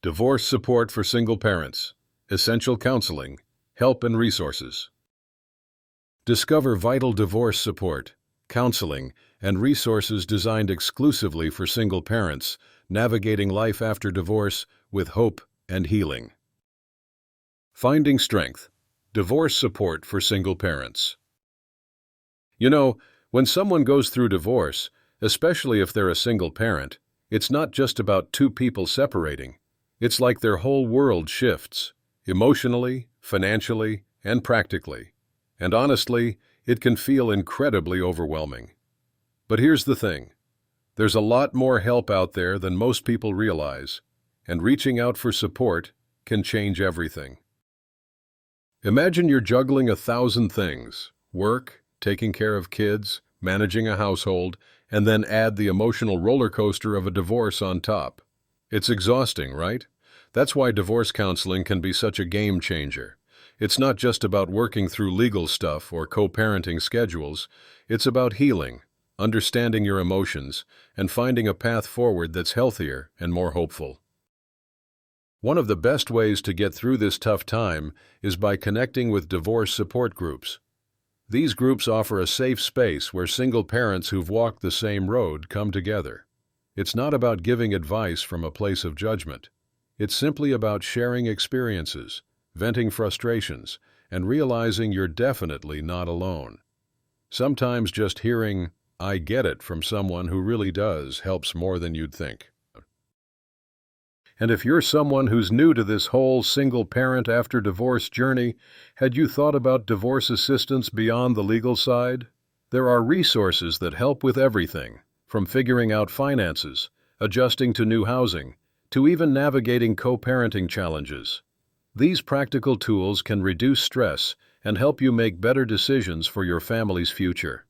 Divorce support for single parents, essential counseling, help and resources. Discover vital divorce support, counseling, and resources designed exclusively for single parents, navigating life after divorce with hope and healing. Finding strength, divorce support for single parents. You know, when someone goes through divorce, especially if they're a single parent, it's not just about two people separating. It's like their whole world shifts, emotionally, financially, and practically. And honestly, it can feel incredibly overwhelming. But here's the thing. There's a lot more help out there than most people realize, and reaching out for support can change everything. Imagine you're juggling 1,000 things: work, taking care of kids, managing a household, and then add the emotional roller coaster of a divorce on top. It's exhausting, right? That's why divorce counseling can be such a game changer. It's not just about working through legal stuff or co-parenting schedules. It's about healing, understanding your emotions, and finding a path forward that's healthier and more hopeful. One of the best ways to get through this tough time is by connecting with divorce support groups. These groups offer a safe space where single parents who've walked the same road come together. It's not about giving advice from a place of judgment. It's simply about sharing experiences, venting frustrations, and realizing you're definitely not alone. Sometimes just hearing, "I get it," from someone who really does helps more than you'd think. And if you're someone who's new to this whole single parent after divorce journey, had you thought about divorce assistance beyond the legal side? There are resources that help with everything, from figuring out finances, adjusting to new housing, to even navigating co-parenting challenges. These practical tools can reduce stress and help you make better decisions for your family's future.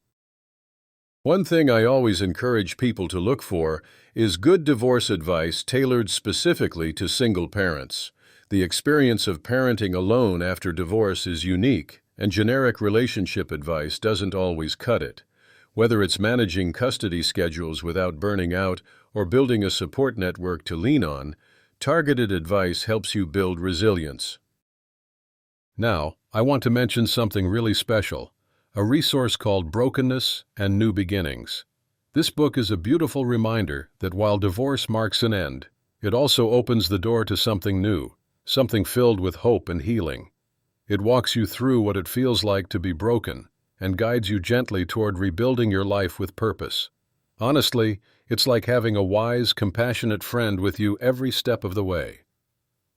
One thing I always encourage people to look for is good divorce advice tailored specifically to single parents. The experience of parenting alone after divorce is unique, and generic relationship advice doesn't always cut it. Whether it's managing custody schedules without burning out or building a support network to lean on, targeted advice helps you build resilience. Now, I want to mention something really special. A resource called Brokenness and New Beginnings. This book is a beautiful reminder that while divorce marks an end, it also opens the door to something new, something filled with hope and healing. It walks you through what it feels like to be broken and guides you gently toward rebuilding your life with purpose. Honestly, it's like having a wise, compassionate friend with you every step of the way.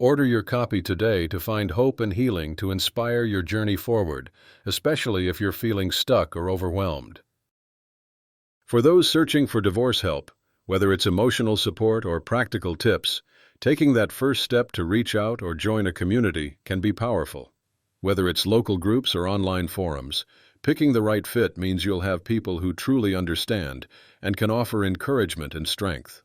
Order your copy today to find hope and healing to inspire your journey forward, especially if you're feeling stuck or overwhelmed. For those searching for divorce help, whether it's emotional support or practical tips, taking that first step to reach out or join a community can be powerful. Whether it's local groups or online forums, picking the right fit means you'll have people who truly understand and can offer encouragement and strength.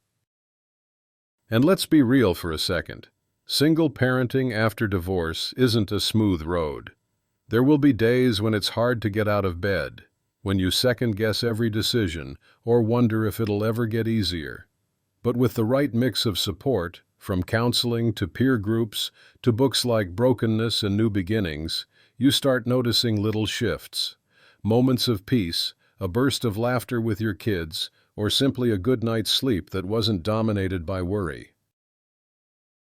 And let's be real for a second. Single parenting after divorce isn't a smooth road. There will be days when it's hard to get out of bed, when you second-guess every decision or wonder if it'll ever get easier. But with the right mix of support, from counseling to peer groups to books like Brokenness and New Beginnings, you start noticing little shifts. Moments of peace, a burst of laughter with your kids, or simply a good night's sleep that wasn't dominated by worry.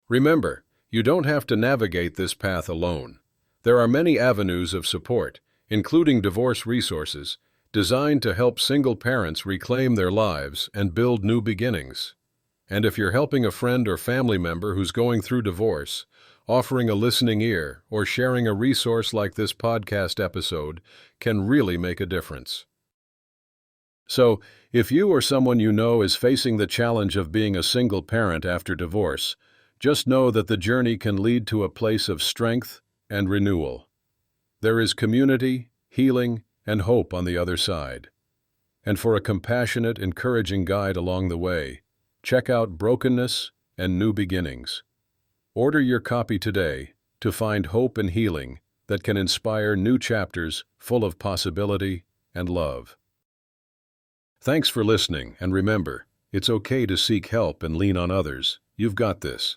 Remember, you don't have to navigate this path alone. There are many avenues of support, including divorce resources, designed to help single parents reclaim their lives and build new beginnings. And if you're helping a friend or family member who's going through divorce, offering a listening ear or sharing a resource like this podcast episode can really make a difference. So, if you or someone you know is facing the challenge of being a single parent after divorce, just know that the journey can lead to a place of strength and renewal. There is community, healing, and hope on the other side. And for a compassionate, encouraging guide along the way, check out Brokenness and New Beginnings. Order your copy today to find hope and healing that can inspire new chapters full of possibility and love. Thanks for listening, and remember, it's okay to seek help and lean on others. You've got this.